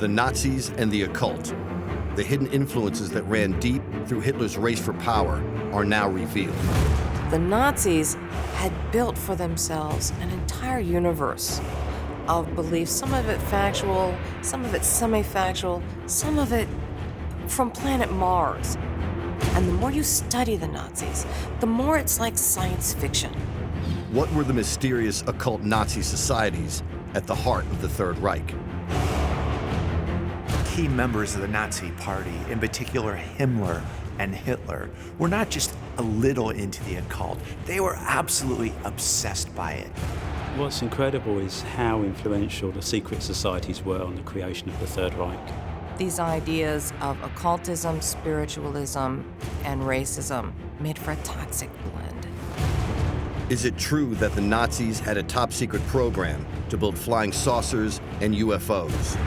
The Nazis and the occult, the hidden influences that ran deep through Hitler's race for power, are now revealed. The Nazis had built for themselves an entire universe of beliefs, some of it factual, some of it semi-factual, some of it from planet Mars. And the more you study the Nazis, the more it's like science fiction. What were the mysterious occult Nazi societies at the heart of the Third Reich? Key members of the Nazi Party, in particular Himmler and Hitler, were not just a little into the occult, they were absolutely obsessed by it. What's incredible is how influential the secret societies were on the creation of the Third Reich. These ideas of occultism, spiritualism, and racism made for a toxic blend. Is it true that the Nazis had a top-secret program to build flying saucers and UFOs?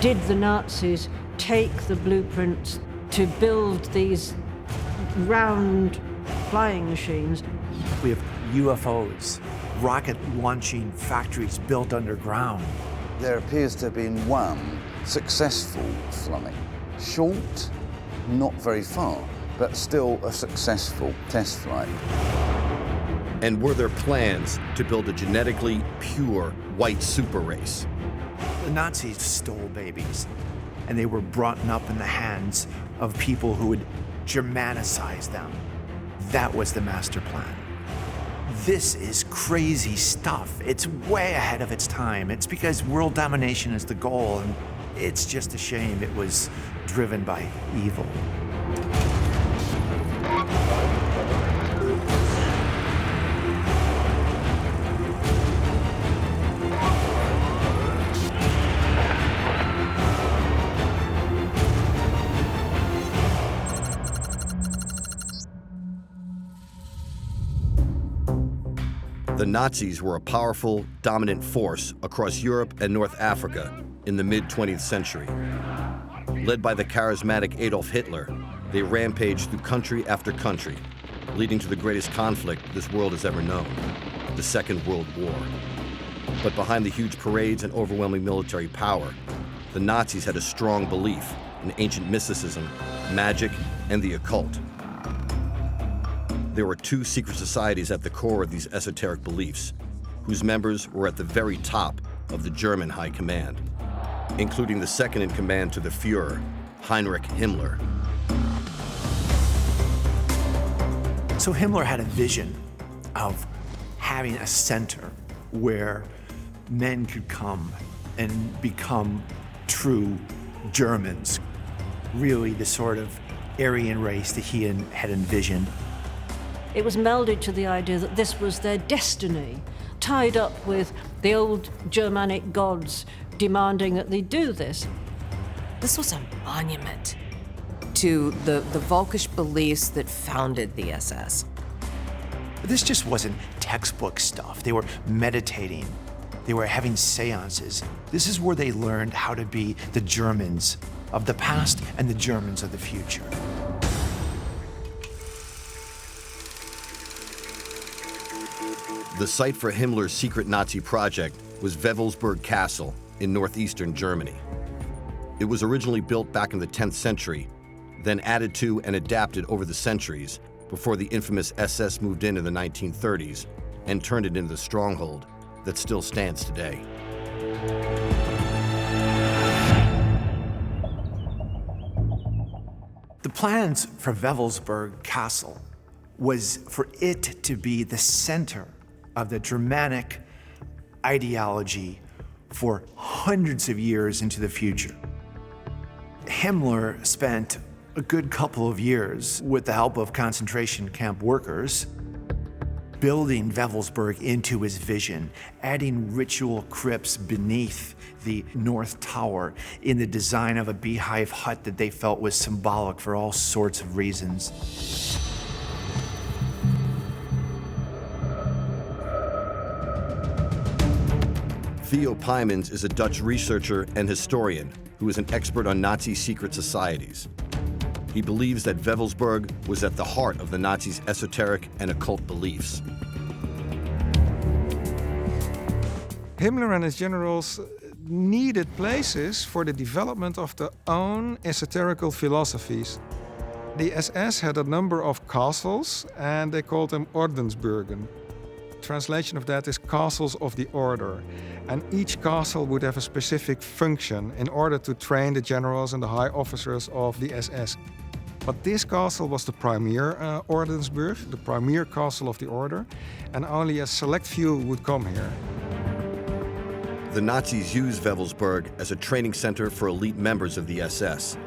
Did the Nazis take the blueprints to build these round flying machines? We have UFOs, rocket-launching factories built underground. There appears to have been one successful flight. Short, not very far, but still a successful test flight. And were there plans to build a genetically pure white super race? The Nazis stole babies, and they were brought up in the hands of people who would Germanicize them. That was the master plan. This is crazy stuff. It's way ahead of its time. It's because world domination is the goal, and it's just a shame it was driven by evil. The Nazis were a powerful, dominant force across Europe and North Africa in the mid-20th century. Led by the charismatic Adolf Hitler, they rampaged through country after country, leading to the greatest conflict this world has ever known, the Second World War. But behind the huge parades and overwhelming military power, the Nazis had a strong belief in ancient mysticism, magic, and the occult. There were two secret societies at the core of these esoteric beliefs, whose members were at the very top of the German high command, including the second in command to the Führer, Heinrich Himmler. So Himmler had a vision of having a center where men could come and become true Germans, really the sort of Aryan race that he had envisioned. It was melded to the idea that this was their destiny, tied up with the old Germanic gods demanding that they do this. This was a monument to the Völkisch beliefs that founded the SS. This just wasn't textbook stuff. They were meditating. They were having seances. This is where they learned how to be the Germans of the past and the Germans of the future. The site for Himmler's secret Nazi project was Wewelsburg Castle in northeastern Germany. It was originally built back in the 10th century, then added to and adapted over the centuries before the infamous SS moved in the 1930s and turned it into the stronghold that still stands today. The plans for Wewelsburg Castle was for it to be the center of the Germanic ideology for hundreds of years into the future. Himmler spent a good couple of years with the help of concentration camp workers building Wewelsburg into his vision, adding ritual crypts beneath the North Tower in the design of a beehive hut that they felt was symbolic for all sorts of reasons. Theo Pijmans is a Dutch researcher and historian who is an expert on Nazi secret societies. He believes that Wewelsburg was at the heart of the Nazis' esoteric and occult beliefs. Himmler and his generals needed places for the development of their own esoterical philosophies. The SS had a number of castles, and they called them Ordensburgen. Translation of that is castles of the order. And each castle would have a specific function in order to train the generals and the high officers of the SS. But this castle was the premier Ordensburg, the premier castle of the order, and only a select few would come here. The Nazis used Wewelsburg as a training center for elite members of the SS.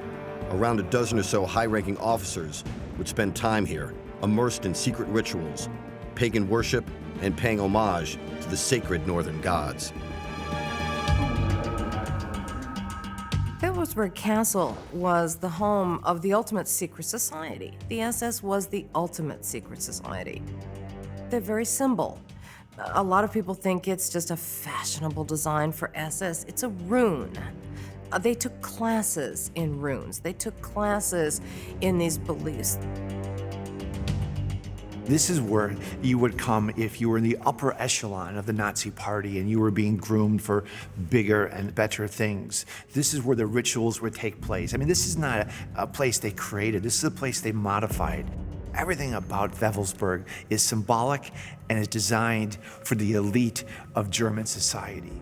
Around a dozen or so high-ranking officers would spend time here, immersed in secret rituals, pagan worship, and paying homage to the sacred northern gods. Wewelsburg Castle was the home of the ultimate secret society. The SS was the ultimate secret society. Their very symbol. A lot of people think it's just a fashionable design for SS. It's a rune. They took classes in runes. They took classes in these beliefs. This is where you would come if you were in the upper echelon of the Nazi party and you were being groomed for bigger and better things. This is where the rituals would take place. I mean, this is not a place they created. This is a place they modified. Everything about Wewelsburg is symbolic and is designed for the elite of German society.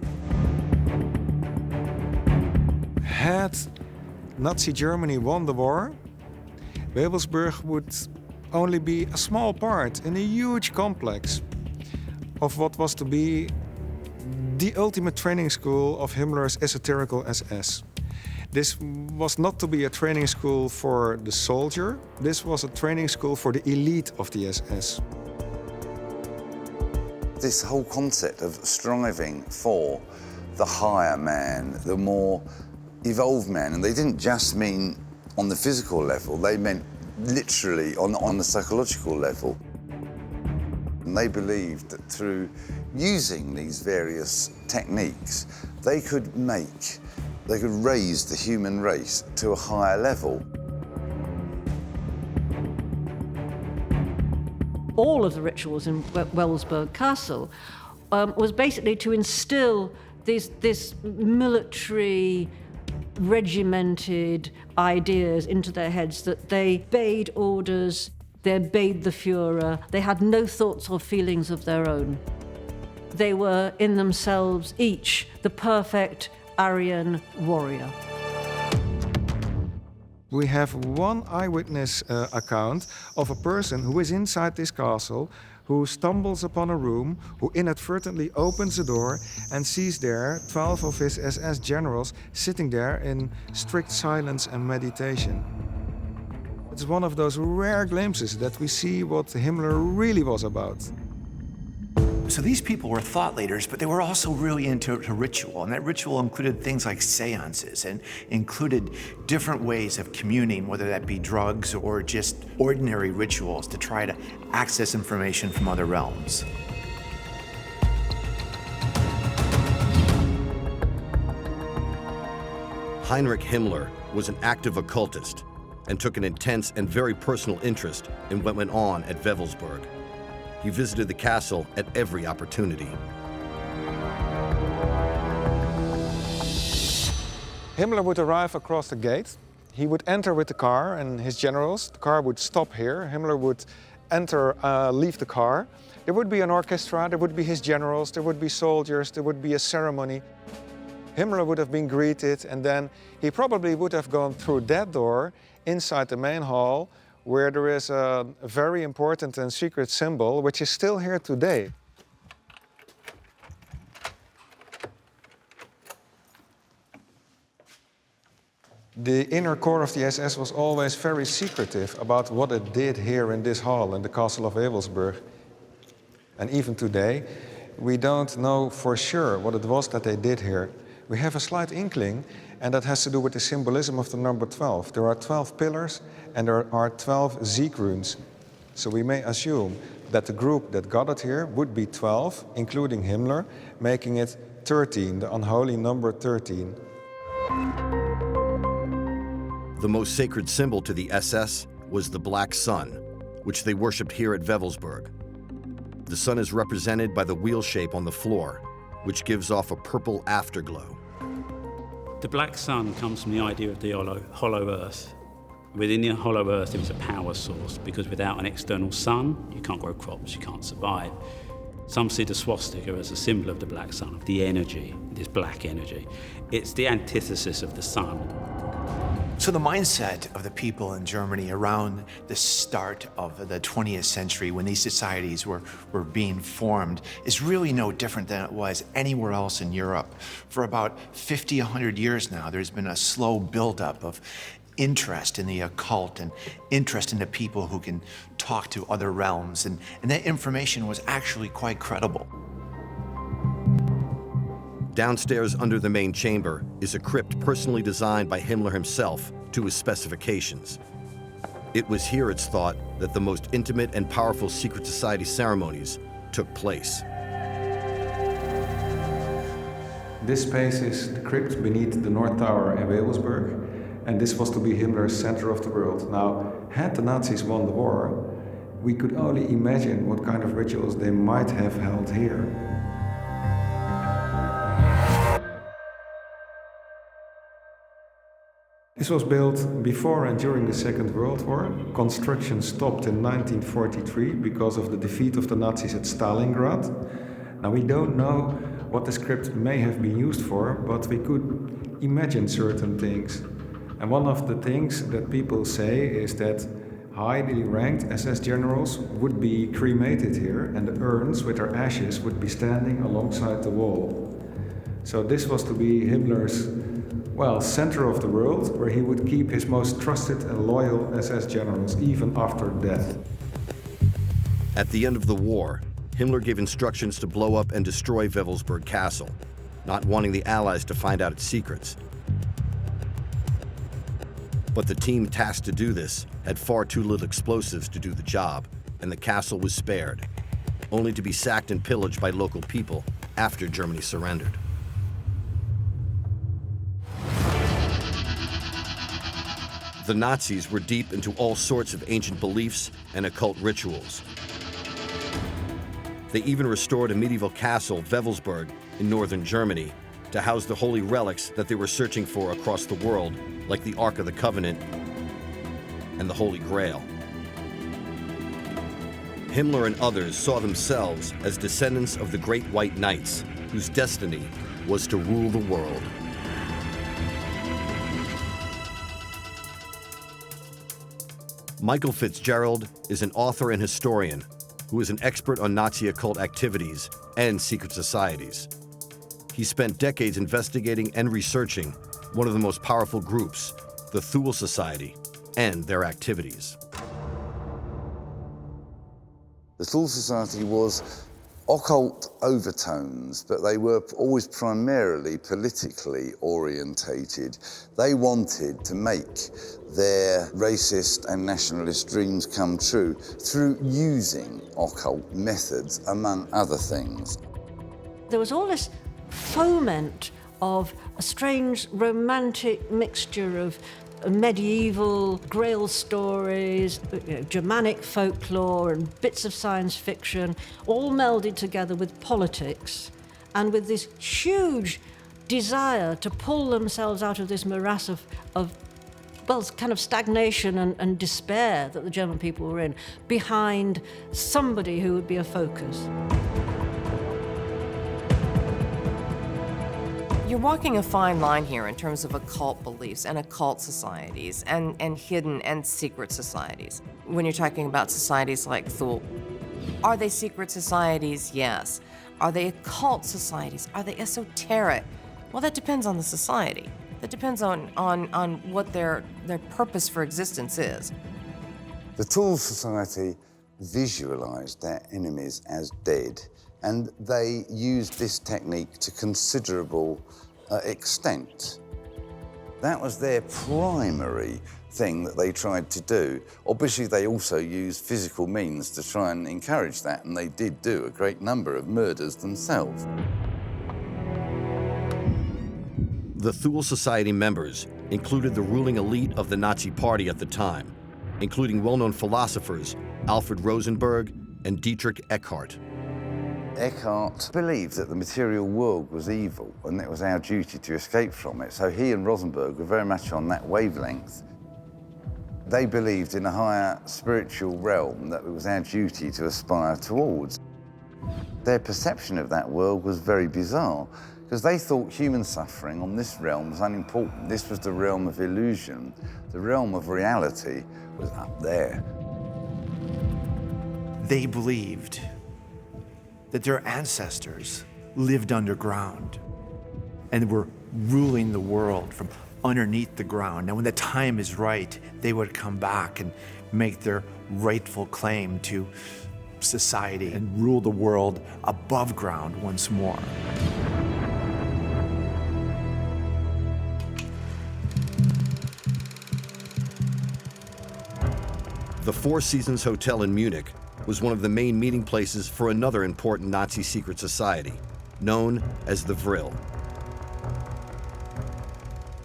Had Nazi Germany won the war, Wewelsburg would only be a small part in a huge complex of what was to be the ultimate training school of Himmler's esoterical SS. This was not to be a training school for the soldier, this was a training school for the elite of the SS. This whole concept of striving for the higher man, the more evolved man, and they didn't just mean on the physical level, they meant literally on the psychological level. And they believed that through using these various techniques, they could raise the human race to a higher level. All of the rituals in Wewelsburg Castle was basically to instill this military, regimented ideas into their heads that they obeyed orders, they obeyed the Führer, they had no thoughts or feelings of their own. They were in themselves each the perfect Aryan warrior. We have one eyewitness account of a person who is inside this castle, who stumbles upon a room, who inadvertently opens the door and sees there 12 of his SS generals sitting there in strict silence and meditation. It's one of those rare glimpses that we see what Himmler really was about. So these people were thought leaders, but they were also really into ritual, and that ritual included things like seances and included different ways of communing, whether that be drugs or just ordinary rituals to try to access information from other realms. Heinrich Himmler was an active occultist and took an intense and very personal interest in what went on at Wewelsburg. He visited the castle at every opportunity. Himmler would arrive across the gate. He would enter with the car and his generals. The car would stop here. Himmler would leave the car. There would be an orchestra, there would be his generals, there would be soldiers, there would be a ceremony. Himmler would have been greeted, and then he probably would have gone through that door inside the main hall, where there is a very important and secret symbol, which is still here today. The inner core of the SS was always very secretive about what it did here in this hall in the castle of Wewelsburg. And even today, we don't know for sure what it was that they did here. We have a slight inkling, and that has to do with the symbolism of the number 12. There are 12 pillars, and there are 12 Sieg runes. So we may assume that the group that got it here would be 12, including Himmler, making it 13, the unholy number 13. The most sacred symbol to the SS was the black sun, which they worshipped here at Wewelsburg. The sun is represented by the wheel shape on the floor, which gives off a purple afterglow. The black sun comes from the idea of the hollow earth. Within the hollow earth, there is a power source, because without an external sun, you can't grow crops, you can't survive. Some see the swastika as a symbol of the black sun, of the energy, this black energy. It's the antithesis of the sun. So the mindset of the people in Germany around the start of the 20th century, when these societies were being formed, is really no different than it was anywhere else in Europe. For about 50, 100 years now, there's been a slow buildup of interest in the occult and interest in the people who can talk to other realms, and that information was actually quite credible. Downstairs under the main chamber is a crypt personally designed by Himmler himself to his specifications. It was here, it's thought, that the most intimate and powerful secret society ceremonies took place. This space is the crypt beneath the North Tower in Wewelsburg, and this was to be Himmler's center of the world. Now, had the Nazis won the war, we could only imagine what kind of rituals they might have held here. This was built before and during the Second World War. Construction stopped in 1943 because of the defeat of the Nazis at Stalingrad. Now, we don't know what this crypt may have been used for, but we could imagine certain things. And one of the things that people say is that highly ranked SS generals would be cremated here, and the urns with their ashes would be standing alongside the wall. So this was to be Himmler's, well, center of the world, where he would keep his most trusted and loyal SS generals even after death. At the end of the war, Himmler gave instructions to blow up and destroy Wewelsburg Castle, not wanting the Allies to find out its secrets. But the team tasked to do this had far too little explosives to do the job, and the castle was spared, only to be sacked and pillaged by local people after Germany surrendered. The Nazis were deep into all sorts of ancient beliefs and occult rituals. They even restored a medieval castle, Wewelsburg, in northern Germany, to house the holy relics that they were searching for across the world, like the Ark of the Covenant and the Holy Grail. Himmler and others saw themselves as descendants of the Great White Knights, whose destiny was to rule the world. Michael Fitzgerald is an author and historian who is an expert on Nazi occult activities and secret societies. He spent decades investigating and researching one of the most powerful groups, the Thule Society, and their activities. The Thule Society was occult overtones, but they were always primarily politically orientated. They wanted to make their racist and nationalist dreams come true through using occult methods, among other things. There was all this foment of a strange romantic mixture of medieval Grail stories, Germanic folklore and bits of science fiction, all melded together with politics and with this huge desire to pull themselves out of this morass of well, kind of stagnation and despair that the German people were in, behind somebody who would be a focus. You're walking a fine line here in terms of occult beliefs and occult societies and hidden and secret societies. When you're talking about societies like Thule, are they secret societies? Yes. Are they occult societies? Are they esoteric? Well, that depends on the society. That depends on what their purpose for existence is. The Thule Society visualized their enemies as dead, and they used this technique to considerable extent. That was their primary thing that they tried to do. Obviously, they also used physical means to try and encourage that, and they did do a great number of murders themselves. The Thule Society members included the ruling elite of the Nazi Party at the time, including well-known philosophers Alfred Rosenberg and Dietrich Eckart. Eckhart believed that the material world was evil and it was our duty to escape from it. So he and Rosenberg were very much on that wavelength. They believed in a higher spiritual realm that it was our duty to aspire towards. Their perception of that world was very bizarre because they thought human suffering on this realm was unimportant. This was the realm of illusion. The realm of reality was up there. They believed that their ancestors lived underground and were ruling the world from underneath the ground. And when the time is right, they would come back and make their rightful claim to society and rule the world above ground once more. The Four Seasons Hotel in Munich was one of the main meeting places for another important Nazi secret society, known as the Vril.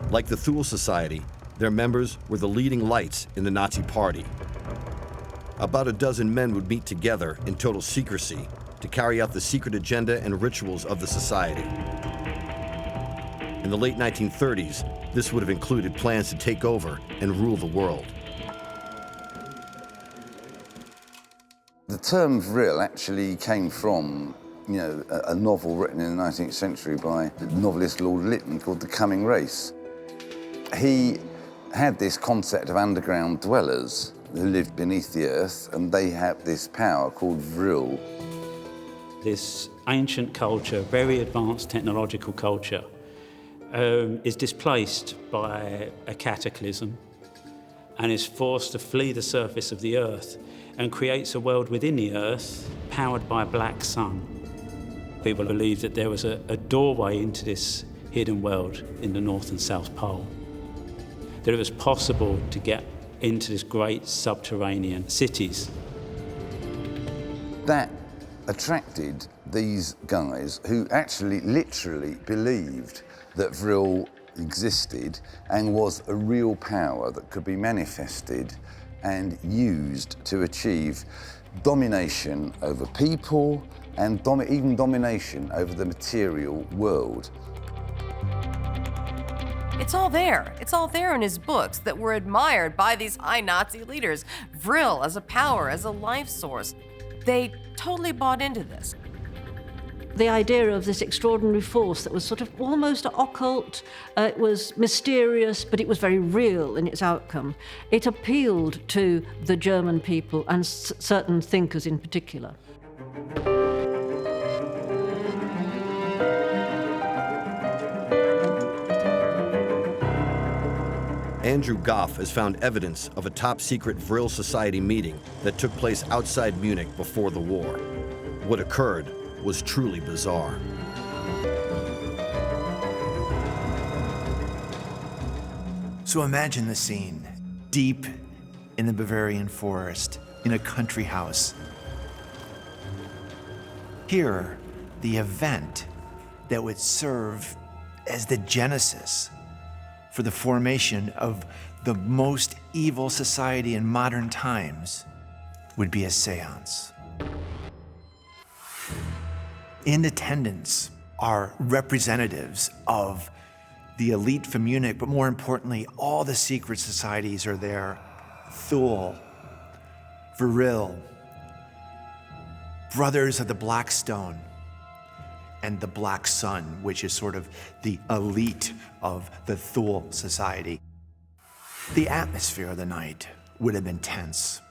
Like the Thule Society, their members were the leading lights in the Nazi party. About a dozen men would meet together in total secrecy to carry out the secret agenda and rituals of the society. In the late 1930s, this would have included plans to take over and rule the world. The term Vril actually came from, a novel written in the 19th century by the novelist Lord Lytton called The Coming Race. He had this concept of underground dwellers who lived beneath the earth, and they had this power called Vril. This ancient culture, very advanced technological culture, is displaced by a cataclysm and is forced to flee the surface of the earth and creates a world within the earth powered by a black sun. People believe that there was a doorway into this hidden world in the North and South Pole, that it was possible to get into this great subterranean cities. That attracted these guys who actually literally believed that Vril existed and was a real power that could be manifested and used to achieve domination over people and even domination over the material world. It's all there. It's all there in his books that were admired by these high Nazi leaders. Vril as a power, as a life source. They totally bought into this. The idea of this extraordinary force that was sort of almost occult, it was mysterious, but it was very real in its outcome. It appealed to the German people and certain thinkers in particular. Andrew Goff has found evidence of a top-secret Vril Society meeting that took place outside Munich before the war. What occurred was truly bizarre. So imagine the scene, deep in the Bavarian forest, in a country house. Here, the event that would serve as the genesis for the formation of the most evil society in modern times would be a seance. In attendance are representatives of the elite from Munich, but more importantly, all the secret societies are there. Thule, Vril, Brothers of the Black Stone, and the Black Sun, which is sort of the elite of the Thule Society. The atmosphere of the night would have been tense.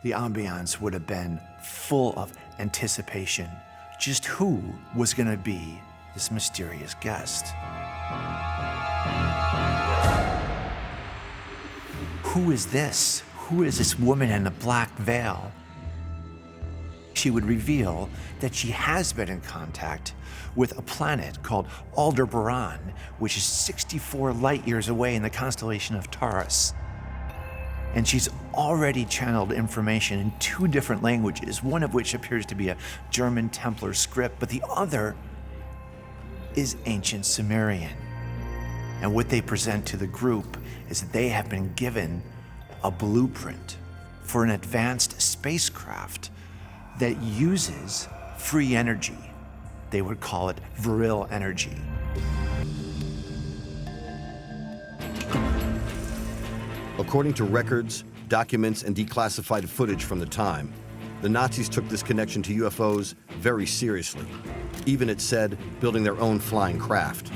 The ambiance would have been full of anticipation. Just who was going to be this mysterious guest? Who is this? Who is this woman in the black veil? She would reveal that she has been in contact with a planet called Aldebaran, which is 64 light years away in the constellation of Taurus. And she's already channeled information in 2 different languages, one of which appears to be a German Templar script, but the other is ancient Sumerian. And what they present to the group is that they have been given a blueprint for an advanced spacecraft that uses free energy. They would call it Vril energy. According to records, documents, and declassified footage from the time, the Nazis took this connection to UFOs very seriously, even, it said, building their own flying craft.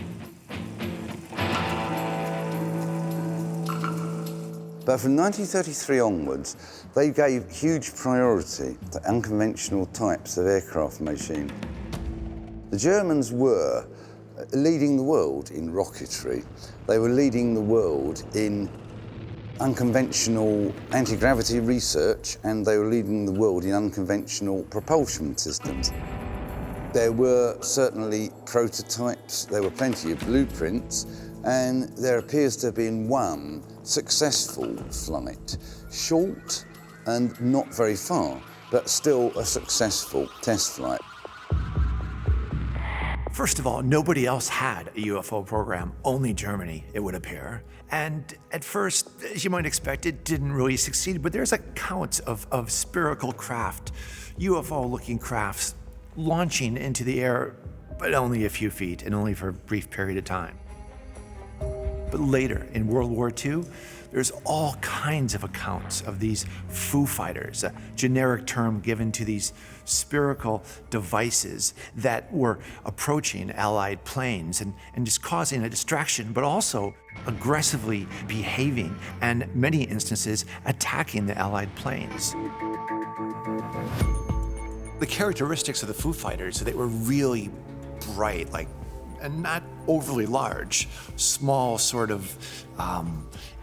But from 1933 onwards, they gave huge priority to unconventional types of aircraft machine. The Germans were leading the world in rocketry. They were leading the world in unconventional anti-gravity research, and they were leading the world in unconventional propulsion systems. There were certainly prototypes, there were plenty of blueprints, and there appears to have been one successful flight. Short and not very far, but still a successful test flight. First of all, nobody else had a UFO program, only Germany, it would appear. And at first, as you might expect, it didn't really succeed, but there's accounts of spherical craft, UFO-looking crafts, launching into the air, but only a few feet and only for a brief period of time. But later, in World War II, there's all kinds of accounts of these Foo Fighters, a generic term given to these spherical devices that were approaching Allied planes and just causing a distraction, but also aggressively behaving and, in many instances, attacking the Allied planes. The characteristics of the Foo Fighters, they were really bright, and not overly large, small sort of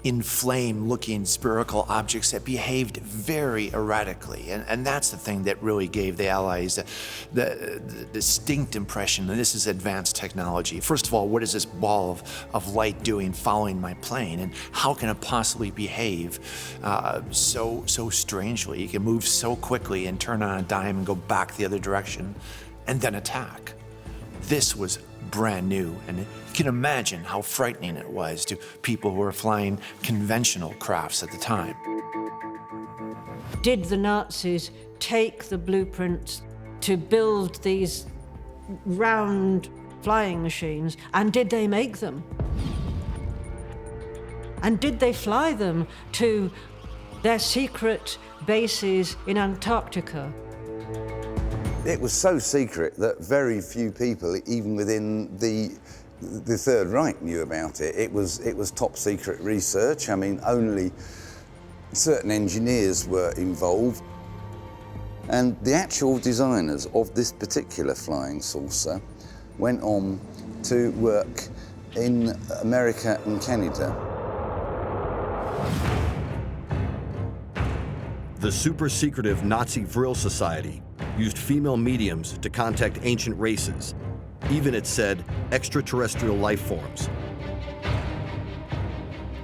inflamed-looking spherical objects that behaved very erratically. And that's the thing that really gave the Allies the distinct impression that this is advanced technology. First of all, what is this ball of light doing following my plane? And how can it possibly behave so strangely? It can move so quickly and turn on a dime and go back the other direction and then attack. This was brand new, and you can imagine how frightening it was to people who were flying conventional crafts at the time. Did the Nazis take the blueprints to build these round flying machines, and did they make them? And did they fly them to their secret bases in Antarctica? It was so secret that very few people, even within the Third Reich, knew about it. It was top secret research. I mean, only certain engineers were involved. And the actual designers of this particular flying saucer went on to work in America and Canada. The super-secretive Nazi Vril Society used female mediums to contact ancient races, even, it said, extraterrestrial life forms.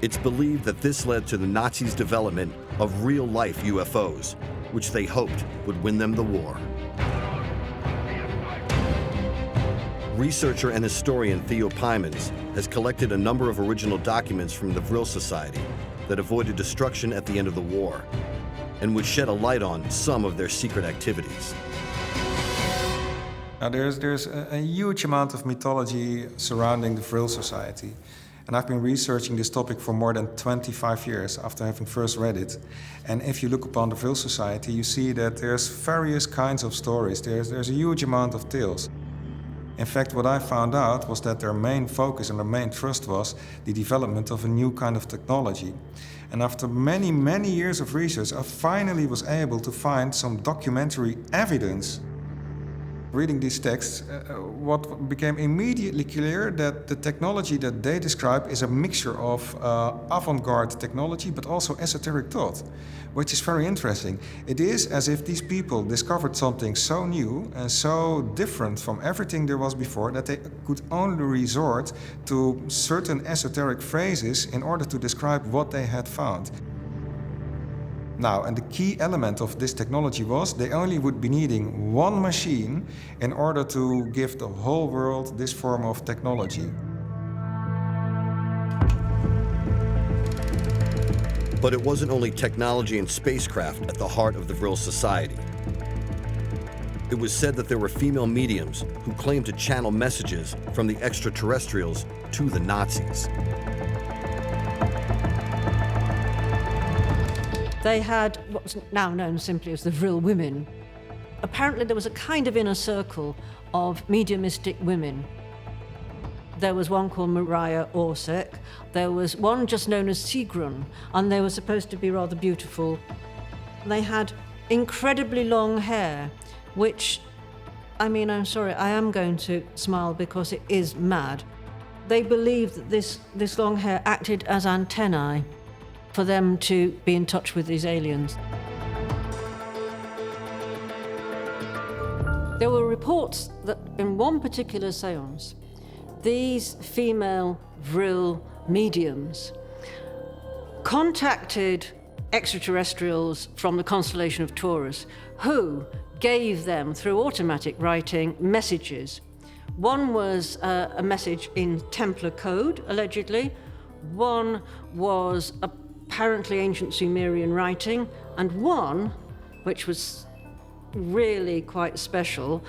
It's believed that this led to the Nazis' development of real-life UFOs, which they hoped would win them the war. Researcher and historian Theo Pymans has collected a number of original documents from the Vril Society that avoided destruction at the end of the war, and would shed a light on some of their secret activities. Now, there's a huge amount of mythology surrounding the Vril Society. And I've been researching this topic for more than 25 years after having first read it. And if you look upon the Vril Society, you see that there's various kinds of stories. There's a huge amount of tales. In fact, what I found out was that their main focus and their main thrust was the development of a new kind of technology. And after many, many years of research, I finally was able to find some documentary evidence. Reading these texts, what became immediately clear that the technology that they describe is a mixture of avant-garde technology, but also esoteric thought, which is very interesting. It is as if these people discovered something so new and so different from everything there was before that they could only resort to certain esoteric phrases in order to describe what they had found. Now, and the key element of this technology was they only would be needing one machine in order to give the whole world this form of technology. But it wasn't only technology and spacecraft at the heart of the Vril Society. It was said that there were female mediums who claimed to channel messages from the extraterrestrials to the Nazis. They had what's now known simply as the Vril women. Apparently there was a kind of inner circle of mediumistic women. There was one called Maria Orsek, there was one just known as Sigrun, and they were supposed to be rather beautiful. They had incredibly long hair, which, I mean, I'm sorry, I am going to smile because it is mad. They believed that this long hair acted as antennae for them to be in touch with these aliens. There were reports that in one particular séance, these female Vril mediums contacted extraterrestrials from the constellation of Taurus, who gave them, through automatic writing, messages. One was a message in Templar code, allegedly. One was apparently ancient Sumerian writing, and one, which was really quite special,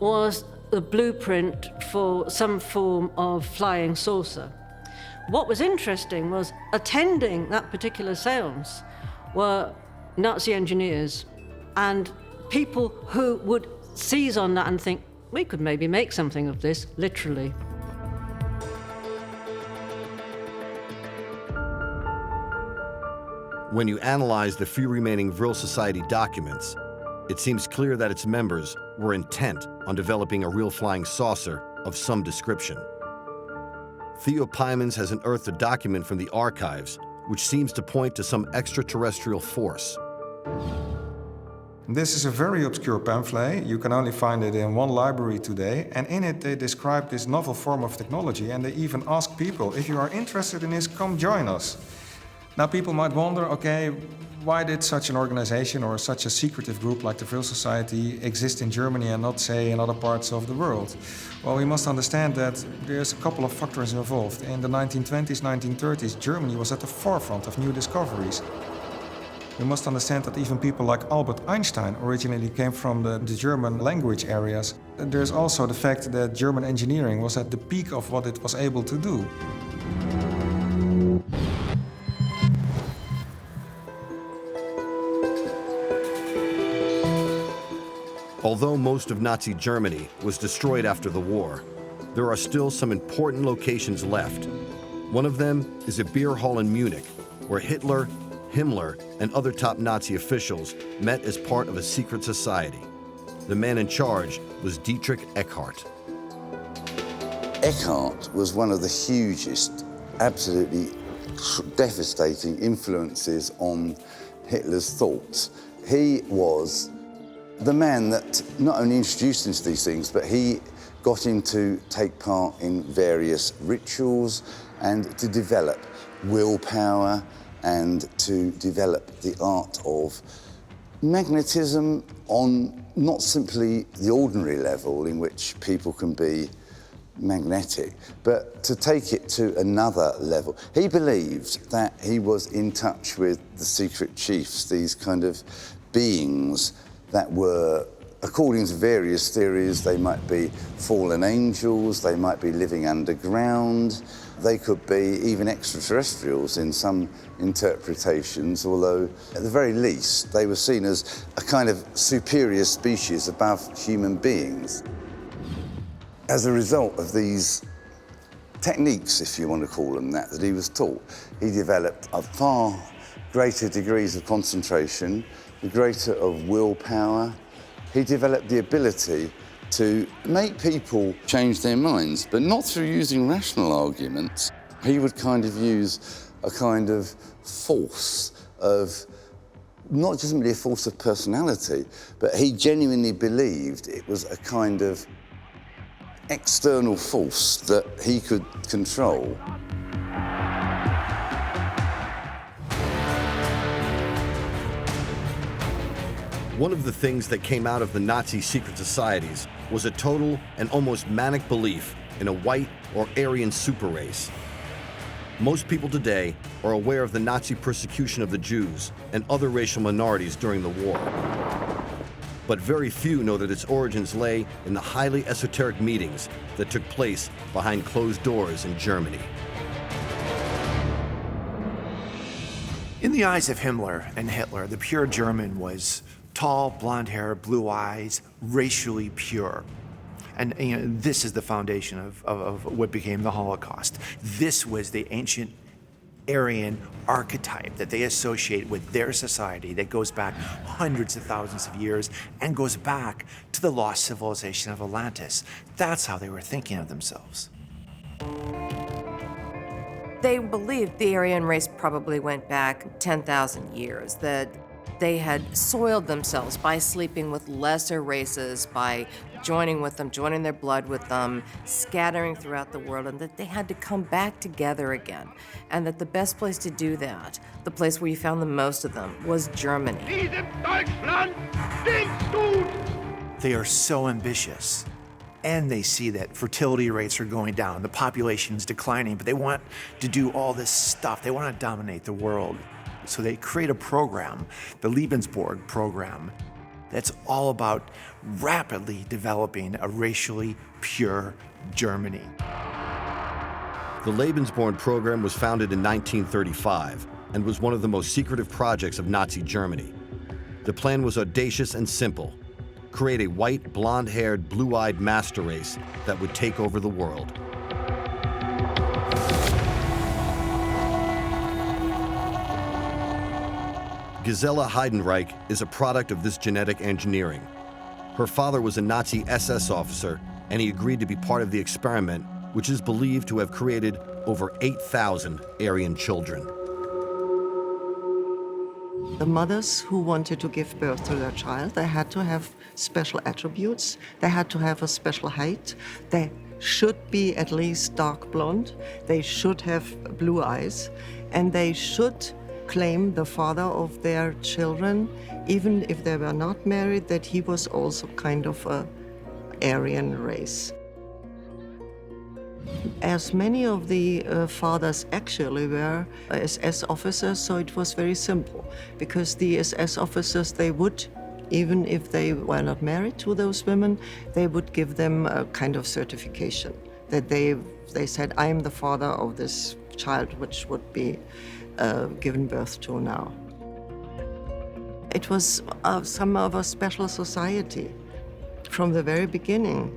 was the blueprint for some form of flying saucer. What was interesting was attending that particular séance were Nazi engineers and people who would seize on that and think, we could maybe make something of this, literally. When you analyze the few remaining Vril Society documents, it seems clear that its members were intent on developing a real flying saucer of some description. Theo Pymans has unearthed a document from the archives which seems to point to some extraterrestrial force. This is a very obscure pamphlet. You can only find it in one library today, and in it they describe this novel form of technology, and they even ask people, if you are interested in this, come join us. Now people might wonder, okay, why did such an organization or such a secretive group like the Thule Society exist in Germany and not, say, in other parts of the world? Well, we must understand that there's a couple of factors involved. In the 1920s, 1930s, Germany was at the forefront of new discoveries. We must understand that even people like Albert Einstein originally came from the German language areas. There's also the fact that German engineering was at the peak of what it was able to do. Although most of Nazi Germany was destroyed after the war, there are still some important locations left. One of them is a beer hall in Munich, where Hitler, Himmler, and other top Nazi officials met as part of a secret society. The man in charge was Dietrich Eckart. Eckart was one of the hugest, absolutely devastating influences on Hitler's thoughts. He was the man that not only introduced him to these things, but he got him to take part in various rituals and to develop willpower and to develop the art of magnetism on not simply the ordinary level in which people can be magnetic, but to take it to another level. He believed that he was in touch with the secret chiefs, these kind of beings that were, according to various theories, they might be fallen angels, they might be living underground, they could be even extraterrestrials in some interpretations, although at the very least they were seen as a kind of superior species above human beings. As a result of these techniques, if you want to call them that he was taught, he developed a far greater degrees of concentration, the greater of willpower. He developed the ability to make people change their minds, but not through using rational arguments. He would kind of use a kind of force of, not just simply a force of personality, but he genuinely believed it was a kind of external force that he could control. One of the things that came out of the Nazi secret societies was a total and almost manic belief in a white or Aryan super race. Most people today are aware of the Nazi persecution of the Jews and other racial minorities during the war. but very few know that its origins lay in the highly esoteric meetings that took place behind closed doors in Germany. In the eyes of Himmler and Hitler, the pure German was tall, blonde hair, blue eyes, racially pure. And this is the foundation of what became the Holocaust. This was the ancient Aryan archetype that they associate with their society that goes back hundreds of thousands of years and goes back to the lost civilization of Atlantis. That's how they were thinking of themselves. They believed the Aryan race probably went back 10,000 years, that they had soiled themselves by sleeping with lesser races, by joining with them, joining their blood with them, scattering throughout the world, and that they had to come back together again. And that the best place to do that, the place where you found the most of them, was Germany. They are so ambitious. And they see that fertility rates are going down, the population is declining, but they want to do all this stuff. They want to dominate the world. So they create a program, the Lebensborn program, that's all about rapidly developing a racially pure Germany. The Lebensborn program was founded in 1935 and was one of the most secretive projects of Nazi Germany. The plan was audacious and simple: create a white, blonde-haired, blue-eyed master race that would take over the world. Gisela Heidenreich is a product of this genetic engineering. Her father was a Nazi SS officer, and he agreed to be part of the experiment, which is believed to have created over 8,000 Aryan children. The mothers who wanted to give birth to their child, they had to have special attributes. They had to have a special height. They should be at least dark blonde. They should have blue eyes. And they should claim the father of their children, even if they were not married, that he was also kind of a Aryan race. As many of the fathers actually were SS officers, so it was very simple, because the SS officers, they would, even if they were not married to those women, they would give them a kind of certification that they said, I am the father of this child which would be given birth to now. It was some of a special society from the very beginning.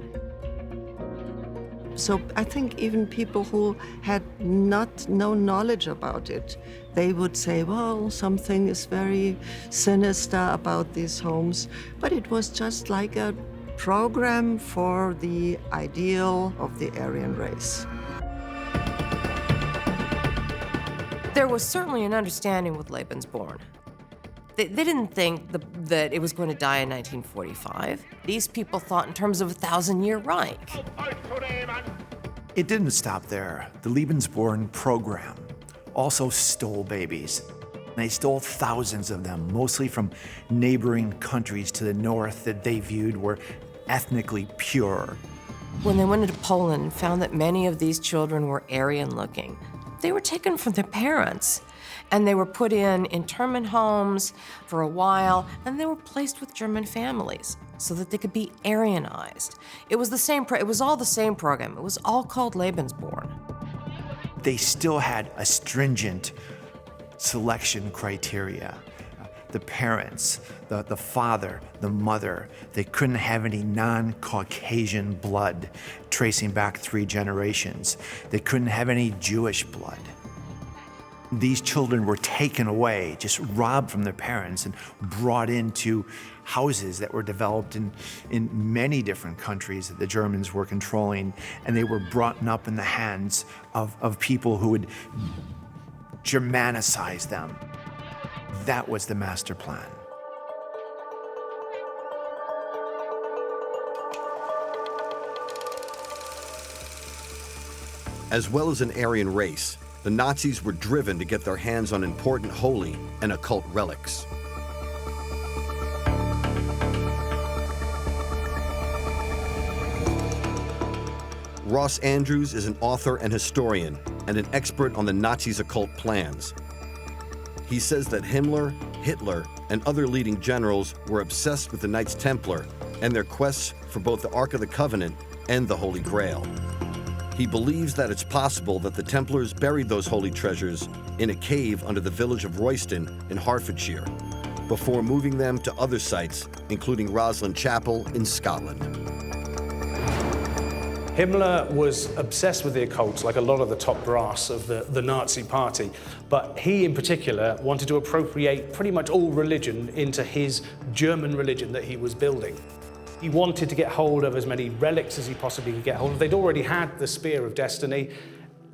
So I think even people who had no knowledge about it, they would say, well, something is very sinister about these homes. But it was just like a program for the ideal of the Aryan race. There was certainly an understanding with Lebensborn. They didn't think that it was going to die in 1945. These people thought in terms of a 1,000-year Reich. It didn't stop there. The Lebensborn program also stole babies. They stole thousands of them, mostly from neighboring countries to the north that they viewed were ethnically pure. When they went into Poland and found that many of these children were Aryan-looking, they were taken from their parents, and they were put in internment homes for a while, and they were placed with German families so that they could be Aryanized. It was the same. It was all the same program. It was all called Lebensborn. They still had a stringent selection criteria. The parents, the father, the mother, they couldn't have any non-Caucasian blood tracing back 3 generations. They couldn't have any Jewish blood. These children were taken away, just robbed from their parents and brought into houses that were developed in many different countries that the Germans were controlling, and they were brought up in the hands of people who would Germanicize them. That was the master plan. As well as an Aryan race, the Nazis were driven to get their hands on important holy and occult relics. Ross Andrews is an author and historian and an expert on the Nazis' occult plans. He says that Himmler, Hitler, and other leading generals were obsessed with the Knights Templar and their quests for both the Ark of the Covenant and the Holy Grail. He believes that it's possible that the Templars buried those holy treasures in a cave under the village of Royston in Hertfordshire, before moving them to other sites, including Roslin Chapel in Scotland. Himmler was obsessed with the occult, like a lot of the top brass of the Nazi party, but he in particular wanted to appropriate pretty much all religion into his German religion that he was building. He wanted to get hold of as many relics as he possibly could get hold of. They'd already had the Spear of Destiny.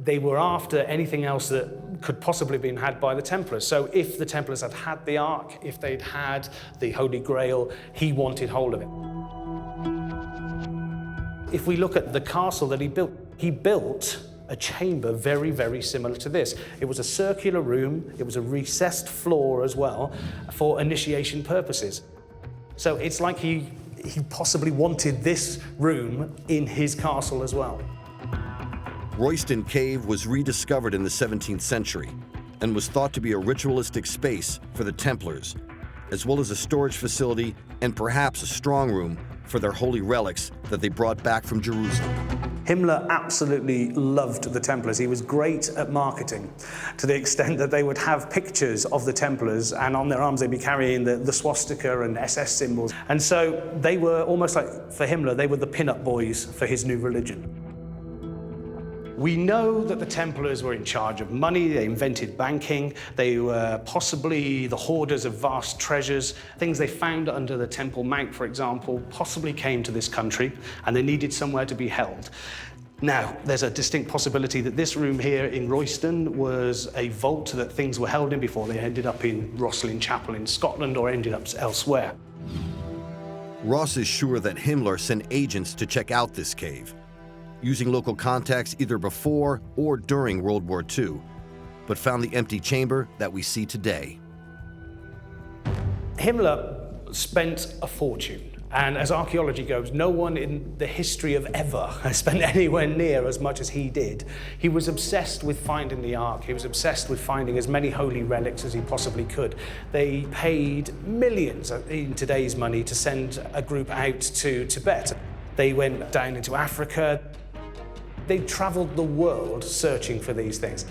They were after anything else that could possibly have been had by the Templars. So if the Templars had had the Ark, if they'd had the Holy Grail, he wanted hold of it. If we look at the castle that he built a chamber very, very similar to this. It was a circular room, it was a recessed floor as well, for initiation purposes. So it's like he possibly wanted this room in his castle as well. Royston Cave was rediscovered in the 17th century and was thought to be a ritualistic space for the Templars, as well as a storage facility and perhaps a strong room for their holy relics that they brought back from Jerusalem. Himmler absolutely loved the Templars. He was great at marketing, to the extent that they would have pictures of the Templars, and on their arms they'd be carrying the swastika and SS symbols. And so they were almost like, for Himmler, they were the pin-up boys for his new religion. We know that the Templars were in charge of money, they invented banking, they were possibly the hoarders of vast treasures. Things they found under the Temple Mount, for example, possibly came to this country, and they needed somewhere to be held. Now, there's a distinct possibility that this room here in Royston was a vault that things were held in before they ended up in Roslin Chapel in Scotland or ended up elsewhere. Ross is sure that Himmler sent agents to check out this cave, using local contacts either before or during World War II, but found the empty chamber that we see today. Himmler spent a fortune, and as archaeology goes, no one in the history of ever has spent anywhere near as much as he did. He was obsessed with finding the Ark. He was obsessed with finding as many holy relics as he possibly could. They paid millions in today's money to send a group out to Tibet. They went down into Africa. They traveled the world searching for these things.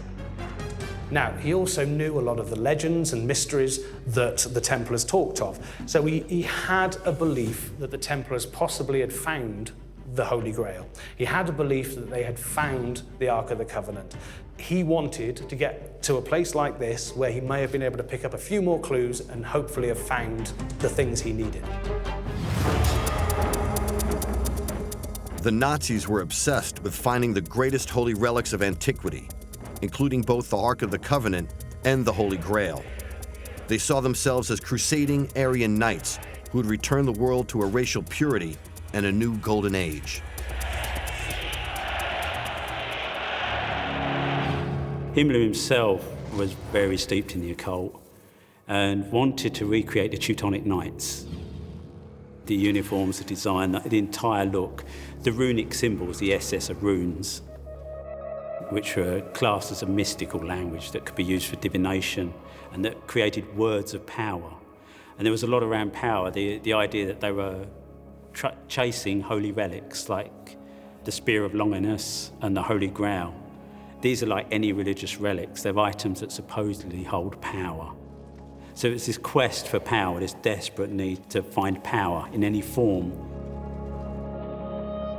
Now, he also knew a lot of the legends and mysteries that the Templars talked of. So he had a belief that the Templars possibly had found the Holy Grail. He had a belief that they had found the Ark of the Covenant. He wanted to get to a place like this where he may have been able to pick up a few more clues and hopefully have found the things he needed. The Nazis were obsessed with finding the greatest holy relics of antiquity, including both the Ark of the Covenant and the Holy Grail. They saw themselves as crusading Aryan knights who would return the world to a racial purity and a new golden age. Himmler himself was very steeped in the occult and wanted to recreate the Teutonic Knights. The uniforms, the design, the entire look, the runic symbols, the SS of runes, which were classed as a mystical language that could be used for divination and that created words of power. And there was a lot around power, the idea that they were chasing holy relics like the Spear of Longinus and the Holy Grail. These are like any religious relics. They're items that supposedly hold power. So it's this quest for power, this desperate need to find power in any form.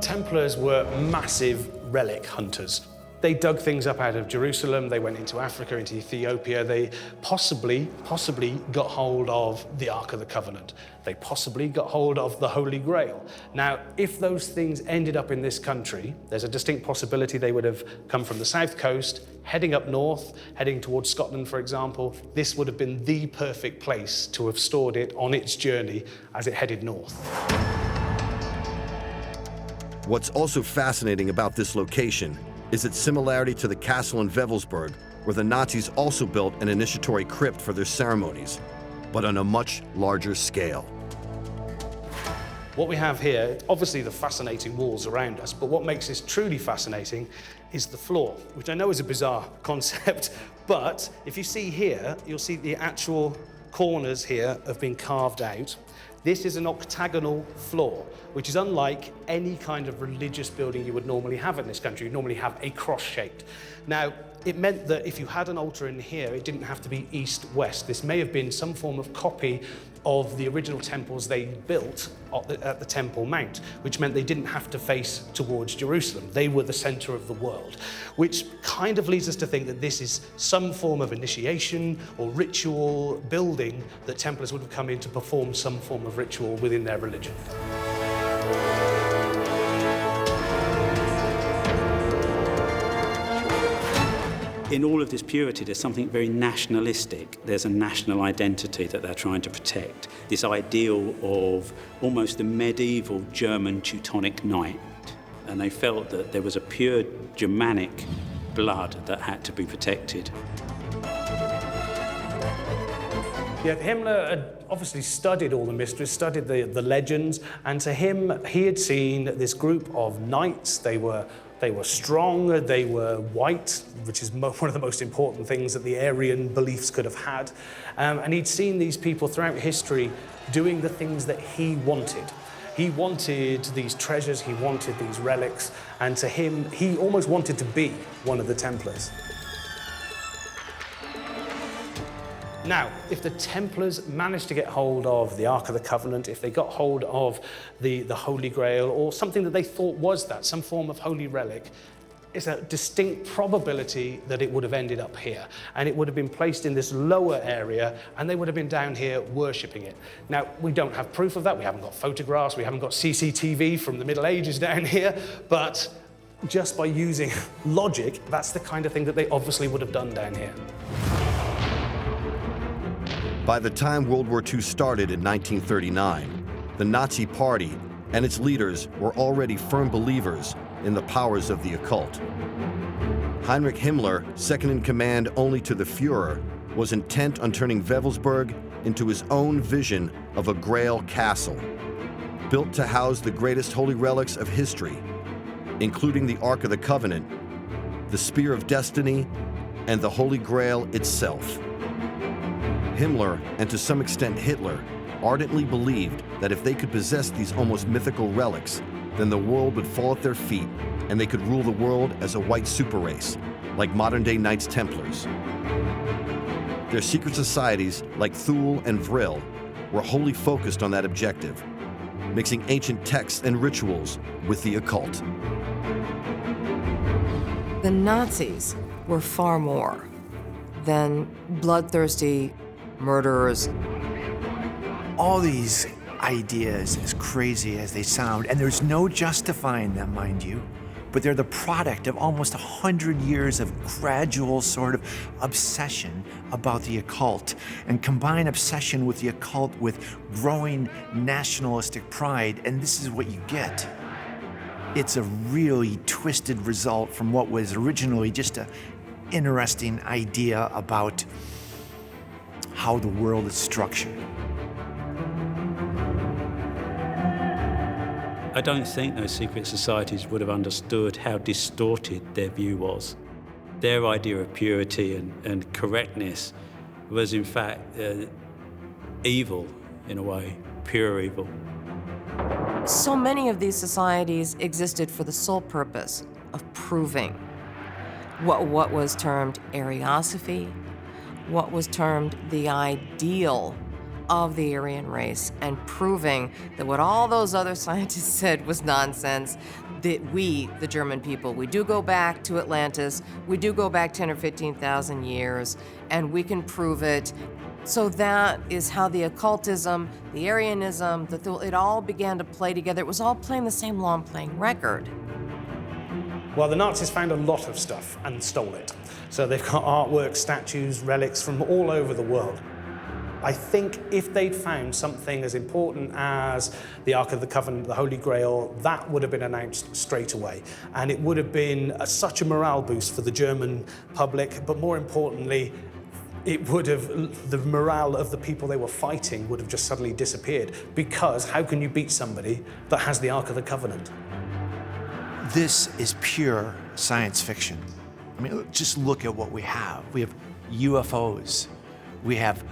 Templars were massive relic hunters. They dug things up out of Jerusalem, they went into Africa, into Ethiopia, they possibly got hold of the Ark of the Covenant. They possibly got hold of the Holy Grail. Now, if those things ended up in this country, there's a distinct possibility they would have come from the south coast, heading up north, heading towards Scotland, for example. This would have been the perfect place to have stored it on its journey as it headed north. What's also fascinating about this location is its similarity to the castle in Wewelsburg, where the Nazis also built an initiatory crypt for their ceremonies, but on a much larger scale. What we have here, obviously the fascinating walls around us, but what makes this truly fascinating is the floor, which I know is a bizarre concept, but if you see here, you'll see the actual corners here have been carved out. This is an octagonal floor, which is unlike any kind of religious building you would normally have in this country. You normally have a cross-shaped. Now, it meant that if you had an altar in here, it didn't have to be east-west. This may have been some form of copy of the original temples they built at the Temple Mount, which meant they didn't have to face towards Jerusalem. They were the center of the world, which kind of leads us to think that this is some form of initiation or ritual building that Templars would have come in to perform some form of ritual within their religion. In all of this purity, there's something very nationalistic. There's a national identity that they're trying to protect. This ideal of almost a medieval German Teutonic knight. And they felt that there was a pure Germanic blood that had to be protected. Yeah, Himmler had obviously studied all the mysteries, studied the legends, and to him, he had seen this group of knights. They were strong, they were white, which is one of the most important things that the Aryan beliefs could have had. And he'd seen these people throughout history doing the things that he wanted. He wanted these treasures, he wanted these relics, and to him, he almost wanted to be one of the Templars. Now, if the Templars managed to get hold of the Ark of the Covenant, if they got hold of the Holy Grail, or something that they thought was that, some form of holy relic, it's a distinct probability that it would have ended up here. And it would have been placed in this lower area, and they would have been down here worshipping it. Now, we don't have proof of that. We haven't got photographs. We haven't got CCTV from the Middle Ages down here. But just by using logic, that's the kind of thing that they obviously would have done down here. By the time World War II started in 1939, the Nazi Party and its leaders were already firm believers in the powers of the occult. Heinrich Himmler, second in command only to the Führer, was intent on turning Wewelsburg into his own vision of a Grail castle, built to house the greatest holy relics of history, including the Ark of the Covenant, the Spear of Destiny, and the Holy Grail itself. Himmler, and to some extent Hitler, ardently believed that if they could possess these almost mythical relics, then the world would fall at their feet and they could rule the world as a white super race, like modern-day Knights Templars. Their secret societies, like Thule and Vril, were wholly focused on that objective, mixing ancient texts and rituals with the occult. The Nazis were far more than bloodthirsty murderers. All these ideas, as crazy as they sound, and there's no justifying them, mind you, but they're the product of almost 100 years of gradual sort of obsession about the occult, and combine obsession with the occult with growing nationalistic pride, and this is what you get. It's a really twisted result from what was originally just an interesting idea about how the world is structured. I don't think those secret societies would have understood how distorted their view was. Their idea of purity and correctness was in fact evil in a way, pure evil. So many of these societies existed for the sole purpose of proving what was termed Ariosophy, what was termed the ideal of the Aryan race, and proving that what all those other scientists said was nonsense, that we, the German people, we do go back to Atlantis, we do go back 10 or 15,000 years, and we can prove it. So that is how the occultism, the Aryanism, the Thule, it all began to play together. It was all playing the same long-playing record. Well, the Nazis found a lot of stuff and stole it. So they've got artwork, statues, relics from all over the world. I think if they'd found something as important as the Ark of the Covenant, the Holy Grail, that would have been announced straight away. And it would have been such a morale boost for the German public, but more importantly, the morale of the people they were fighting would have just suddenly disappeared, because how can you beat somebody that has the Ark of the Covenant? This is pure science fiction. I mean, just look at what we have. We have UFOs. We have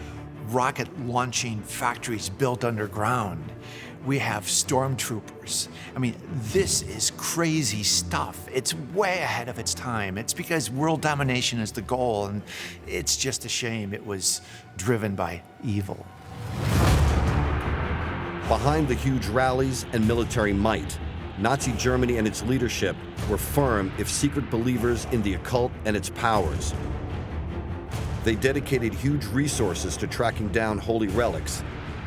rocket launching factories built underground. We have stormtroopers. I mean, this is crazy stuff. It's way ahead of its time. It's because world domination is the goal, and it's just a shame it was driven by evil. Behind the huge rallies and military might, Nazi Germany and its leadership were firm, if secret, believers in the occult and its powers. They dedicated huge resources to tracking down holy relics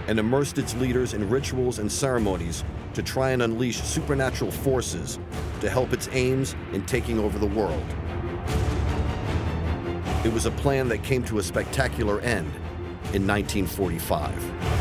and immersed its leaders in rituals and ceremonies to try and unleash supernatural forces to help its aims in taking over the world. It was a plan that came to a spectacular end in 1945.